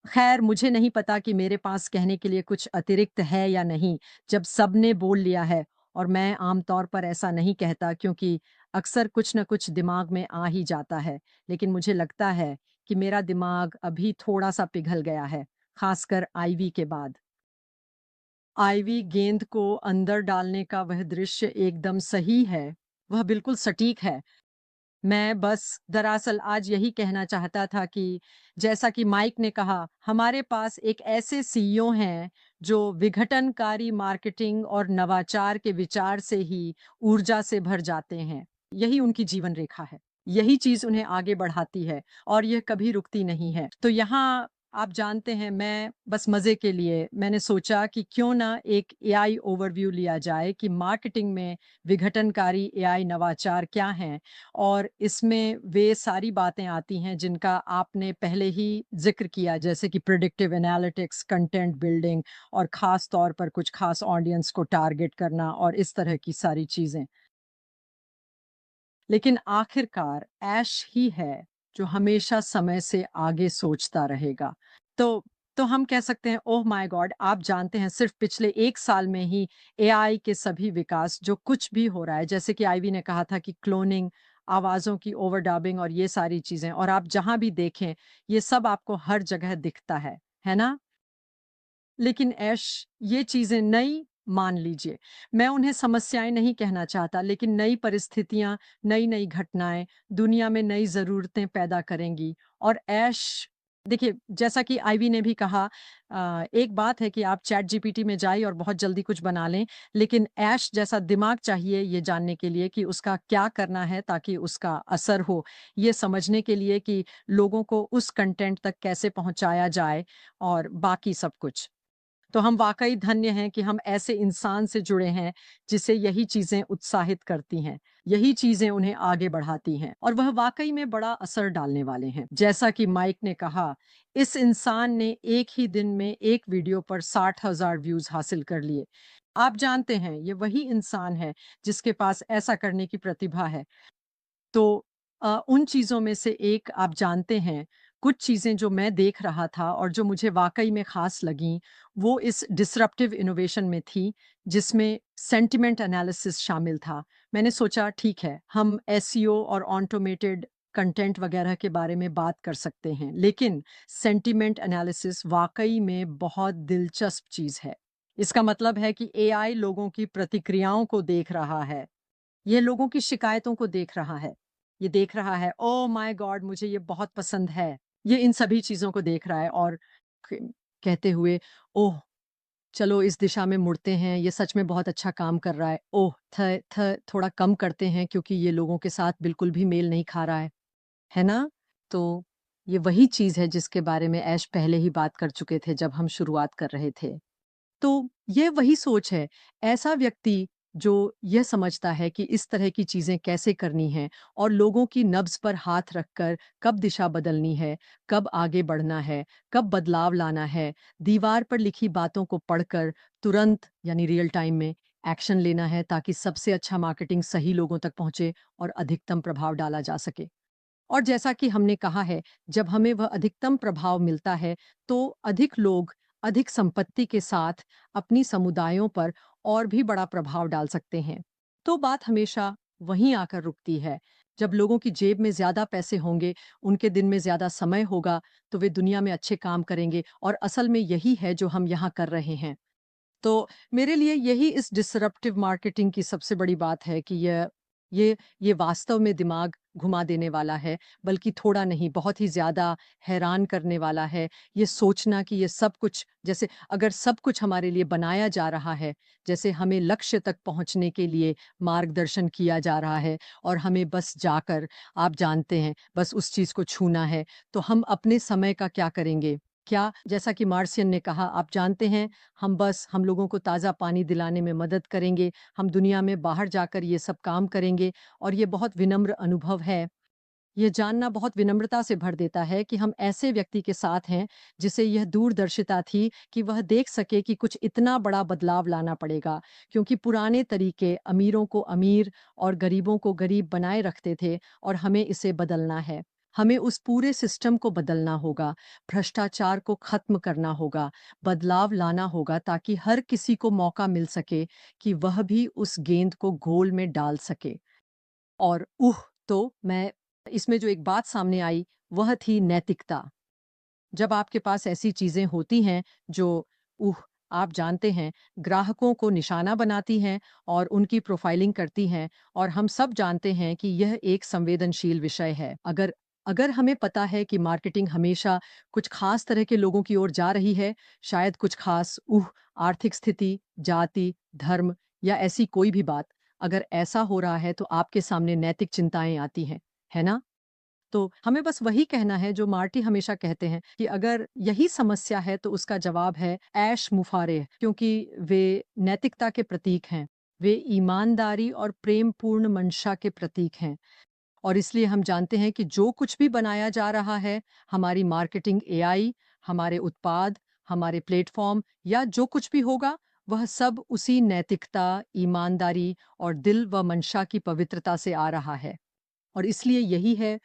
खैर मुझे नहीं पता कि मेरे पास कहने के लिए कुछ अतिरिक्त है या नहीं, जब सबने बोल लिया है और मैं आम तौर पर ऐसा नहीं कहता क्योंकि अक्सर कुछ न कुछ दिमाग में आ ही जाता है। लेकिन मुझे लगता है कि मेरा दिमाग अभी थोड़ा-सा पिघल गया है, खासकर आईवी के बाद। आईवी गेंद को अंदर डालने का वह दृश्य एकदम सही है, वह बिल्कुल सटीक है। मैं बस दरअसल आज यही कहना चाहता था कि जैसा कि माइक ने कहा, हमारे पास एक ऐसे सीईओ हैं जो विघटनकारी मार्केटिंग और नवाचार के विचार से ही ऊर्जा से भर जाते हैं। यही उनकी जीवन रेखा है। यही चीज़ उन्हें आगे बढ़ाती है और यह कभी रुकती नहीं है। तो यहाँ आप जानते हैं मैं बस मज़े के लिए मैंने सोचा कि क्यों ना एक एआई ओवरव्यू लिया जाए कि मार्केटिंग में विघटनकारी एआई नवाचार क्या हैं और इसमें वे सारी बातें आती हैं जिनका आपने पहले ही ज़िक्र किया जैसे कि प्रेडिक्टिव एनालिटिक्स, कंटेंट बिल्डिंग और ख़ास तौर पर कुछ ख़ास ऑडियंस को टारगेट करना और इस तरह की सारी चीज़ें। लेकिन आखिरकार ऐश ही है जो हमेशा समय से आगे सोचता रहेगा। तो तो हम कह सकते हैं ओह माय गॉड! आप जानते हैं सिर्फ़ पिछले 1 साल में ही एआई के सभी विकास जो कुछ भी हो रहा है, जैसे कि आईवी ने कहा था कि क्लोनिंग, आवाज़ों की ओवर डबिंग और ये सारी चीज़ें और आप जहाँ भी देखें, ये सब आपको हर जगह दिखता है ना? लेकिन ऐश ये चीज़ें नई मान लीजिए, मैं उन्हें समस्याएँ नहीं कहना चाहता, लेकिन नई परिस्थितियाँ, नई-नई घटनाएँ दुनिया में नई ज़रूरतें पैदा करेंगी और ऐश देखिए, जैसा कि आइवी ने भी कहा एक बात है कि आप चैट जीपीटी में जाइए और बहुत जल्दी कुछ बना लें, लेकिन ऐश जैसा दिमाग चाहिए ये जानने के लिए कि उसका क्या करना है ताकि उसका असर हो। ये समझने के लिए कि लोगों को उस कंटेंट तक कैसे पहुँचाया जाए और बाकी सब कुछ। तो हम वाक़ई धन्य हैं कि हम ऐसे इंसान से जुड़े हैं, जिसे यही चीज़ें उत्साहित करती हैं, यही चीज़ें उन्हें आगे बढ़ाती हैं और वह वाक़ई में बड़ा असर डालने वाले हैं। जैसा कि माइक ने कहा, इस इंसान ने एक ही दिन में एक वीडियो पर 60,000 व्यूज़ हासिल कर लिए। आप जानते हैं, ये वही इंसान है, जिसके पास ऐसा करने की प्रतिभा है। तो उन चीज़ों में से एक आप जानते हैं, कुछ चीज़ें जो मैं देख रहा था और जो मुझे वाक़ई में ख़ास लगीं, वो इस डिसरप्टिव इनोवेशन में थी, जिसमें सेंटिमेंट एनालिसिस शामिल था। मैंने सोचा ठीक है, हम एसईओ और ऑटोमेटेड कंटेंट वग़ैरह के बारे में बात कर सकते हैं, लेकिन सेंटिमेंट एनालिसिस वाक़ई में बहुत दिलचस्प चीज़ है। इसका मतलब है कि एआई लोगों की प्रतिक्रियाओं को देख रहा है। ये लोगों की शिकायतों को देख रहा है। ये देख रहा है, ओह माय गॉड! मुझे ये बहुत पसंद है। ये इन सभी चीज़ों को देख रहा है और क कहते हुए, ओह! चलो इस दिशा में मुड़ते हैं, ये सच में बहुत अच्छा काम कर रहा है। ओह! थोड़ा कम करते हैं क्योंकि ये लोगों के साथ बिल्कुल भी मेल नहीं खा रहा है ना? तो ये वही चीज़ है जिसके बारे में ऐश पहले ही बात कर चुके थे जब हम शुरुआत कर रहे थे। तो ये वही सोच है, ऐसा व्यक्ति जो यह समझता है कि इस तरह की चीज़ें कैसे करनी हैं और लोगों की नब्ज़ पर हाथ रखकर कब दिशा बदलनी है, कब आगे बढ़ना है, कब बदलाव लाना है, दीवार पर लिखी बातों को पढ़कर तुरंत यानी रियल टाइम में एक्शन लेना है ताकि सबसे अच्छा मार्केटिंग सही लोगों तक पहुँचे और अधिकतम प्रभाव डाला जा सके। और जैसा कि हमने कहा है, जब हमें वह अधिकतम प्रभाव मिलता है, तो अधिक लोग अधिक संपत्ति के साथ अपनी समुदायों पर और भी बड़ा प्रभाव डाल सकते हैं। तो बात हमेशा वहीं आकर रुकती है। जब लोगों की जेब में ज़्यादा पैसे होंगे, उनके दिन में ज़्यादा समय होगा, तो वे दुनिया में अच्छे काम करेंगे और असल में यही है जो हम यहाँ कर रहे हैं। तो मेरे लिए यही इस डिसरप्टिव मार्केटिंग की सबसे बड़ी बात है कि ये वास्तव में दिमाग घुमा देने वाला है, बल्कि थोड़ा नहीं बहुत ही ज़्यादा हैरान करने वाला है। ये सोचना कि ये सब कुछ जैसे अगर सब कुछ हमारे लिए बनाया जा रहा है, जैसे हमें लक्ष्य तक पहुँचने के लिए मार्गदर्शन किया जा रहा है और हमें बस जाकर आप जानते हैं, बस उस चीज़ को छूना है, तो हम अपने समय का क्या करेंगे? क्या जैसा कि मार्शियन ने कहा आप जानते हैं हम लोगों को ताज़ा पानी दिलाने में मदद करेंगे, हम दुनिया में बाहर जाकर ये सब काम करेंगे और ये बहुत विनम्र अनुभव है। ये जानना बहुत विनम्रता से भर देता है कि हम ऐसे व्यक्ति के साथ हैं, जिसे यह दूरदर्शिता थी कि वह देख सके कि कुछ इतना बड़ा बदलाव लाना पड़ेगा, क्योंकि पुराने तरीके अमीरों को अमीर और गरीबों को गरीब बनाए रखते थे और हमें इसे बदलना है। हमें उस पूरे सिस्टम को बदलना होगा, भ्रष्टाचार को खत्म करना होगा, बदलाव लाना होगा ताकि हर किसी को मौका मिल सके कि वह भी उस गेंद को गोल में डाल सके। और तो मैं इसमें जो एक बात सामने आई, वह थी नैतिकता। जब आपके पास ऐसी चीज़ें होती हैं जो उह आप जानते हैं, ग्राहकों को निशाना बनाती हैं और उनकी प्रोफाइलिंग करती हैं, और हम सब जानते हैं कि यह एक संवेदनशील विषय है। अगर अगर हमें पता है कि मार्केटिंग हमेशा कुछ खास तरह के लोगों की ओर जा रही है, शायद कुछ खास आर्थिक स्थिति, जाति, धर्म या ऐसी कोई भी बात, अगर ऐसा हो रहा है तो आपके सामने नैतिक चिंताएँ आती हैं, है ना? तो हमें बस वही कहना है जो मार्टी हमेशा कहते हैं कि अगर यही समस्या है तो उसका जवाब है ऐश मुफारेह, क्योंकि वे नैतिकता के प्रतीक हैं। वे ईमानदारी और प्रेमपूर्ण मंशा के प्रतीक हैं। और इसलिए हम जानते हैं कि जो कुछ भी बनाया जा रहा है, हमारी मार्केटिंग एआई, हमारे उत्पाद, हमारे प्लेटफ़ॉर्म या जो कुछ भी होगा, वह सब उसी नैतिकता, ईमानदारी और दिल व मंशा की पवित्रता से आ रहा है। और इसलिए यही है